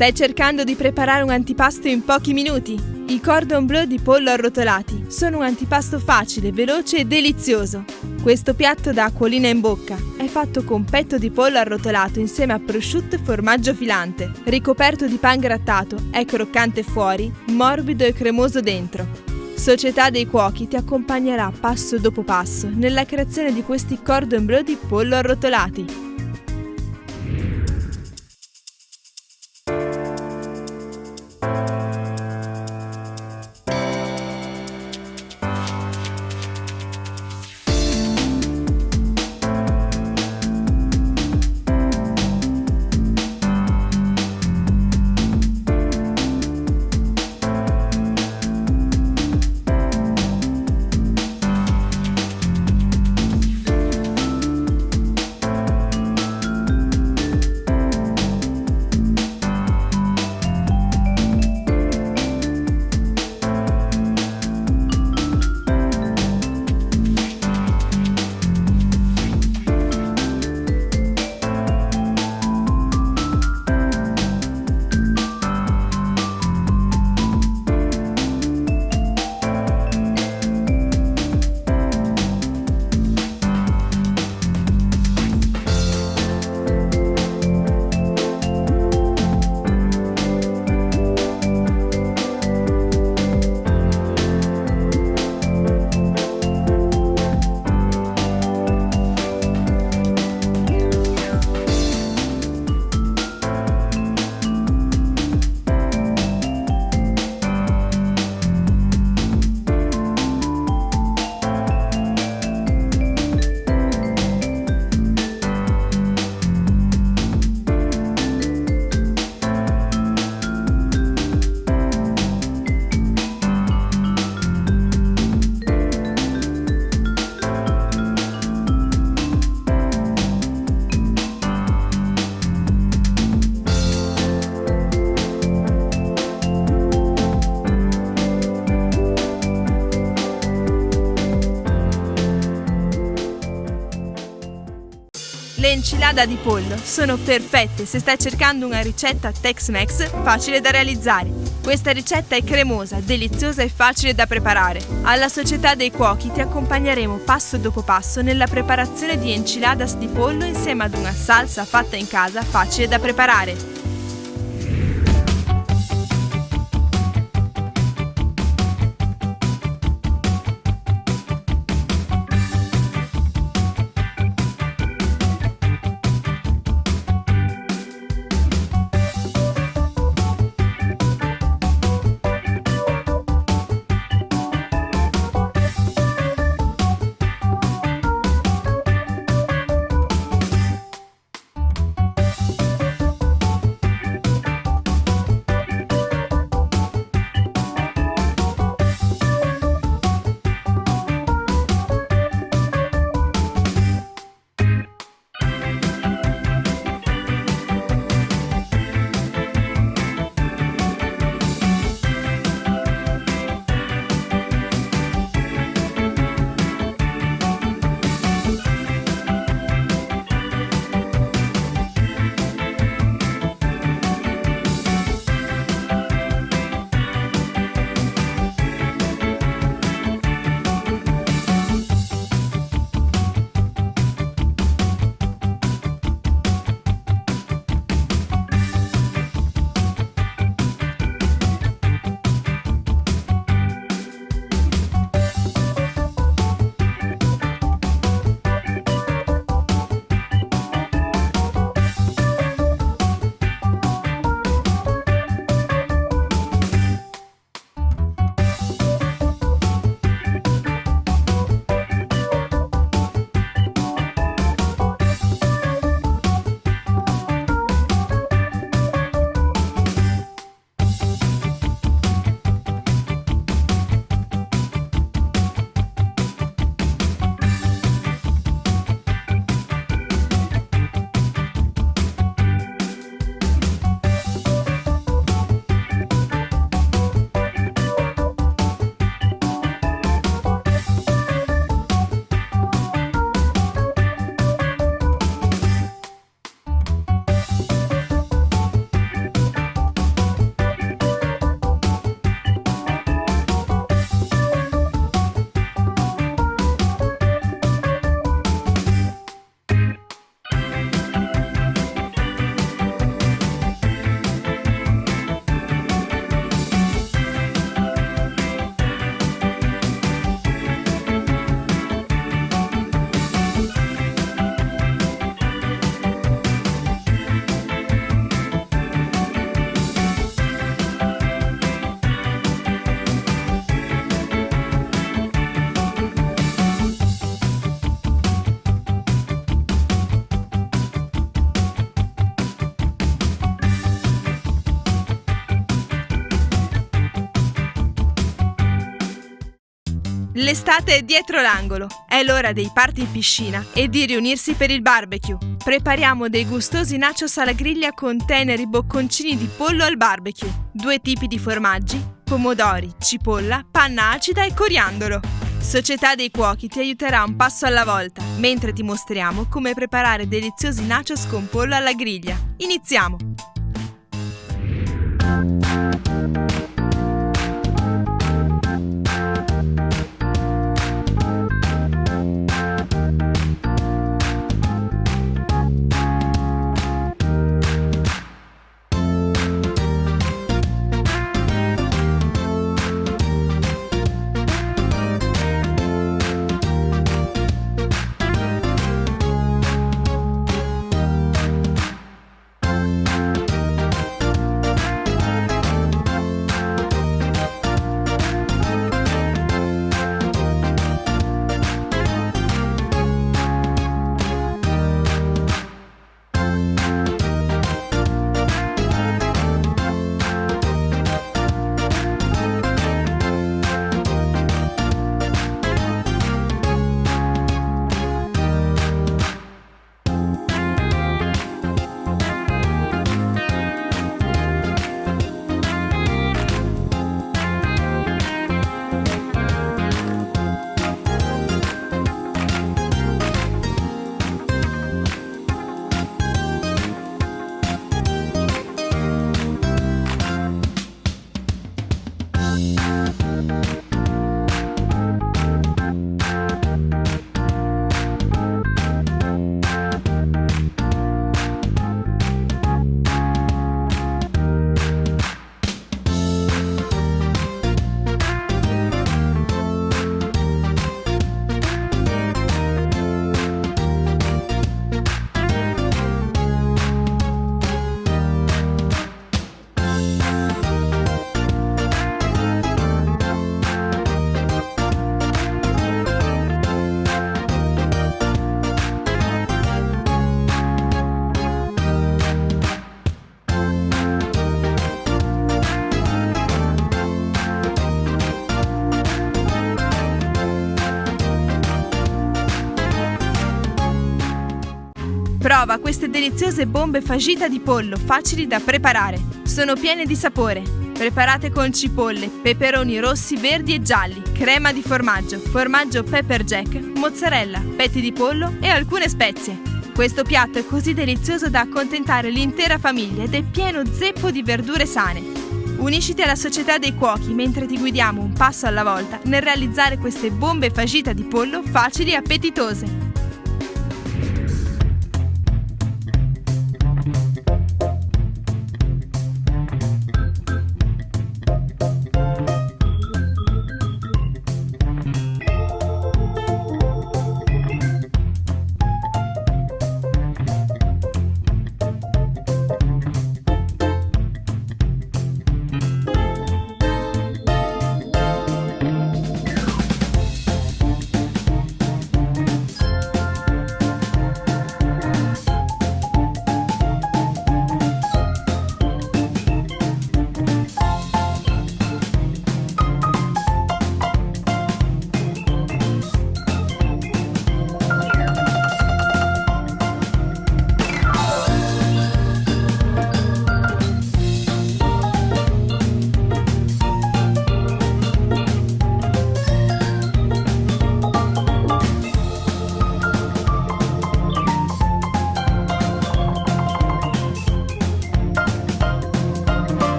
Stai cercando di preparare un antipasto in pochi minuti? I Cordon Bleu di pollo arrotolati sono un antipasto facile, veloce e delizioso. Questo piatto da acquolina in bocca è fatto con petto di pollo arrotolato insieme a prosciutto e formaggio filante, ricoperto di pangrattato, è croccante fuori, morbido e cremoso dentro. Società dei Cuochi ti accompagnerà passo dopo passo nella creazione di questi Cordon Bleu di pollo arrotolati. Le enchilada di pollo sono perfette se stai cercando una ricetta Tex-Mex facile da realizzare. Questa ricetta è cremosa, deliziosa e facile da preparare. Alla Società dei Cuochi ti accompagneremo passo dopo passo nella preparazione di enchiladas di pollo insieme ad una salsa fatta in casa facile da preparare. L'estate è dietro l'angolo, è l'ora dei party in piscina e di riunirsi per il barbecue. Prepariamo dei gustosi nachos alla griglia con teneri bocconcini di pollo al barbecue, 2 tipi di formaggi, pomodori, cipolla, panna acida e coriandolo. Società dei Cuochi ti aiuterà un passo alla volta, mentre ti mostriamo come preparare deliziosi nachos con pollo alla griglia. Iniziamo! Prova queste deliziose bombe fajita di pollo, facili da preparare. Sono piene di sapore. Preparate con cipolle, peperoni rossi, verdi e gialli, crema di formaggio, formaggio pepper jack, mozzarella, petti di pollo e alcune spezie. Questo piatto è così delizioso da accontentare l'intera famiglia ed è pieno zeppo di verdure sane. Unisciti alla Società dei Cuochi mentre ti guidiamo un passo alla volta nel realizzare queste bombe fajita di pollo facili e appetitose.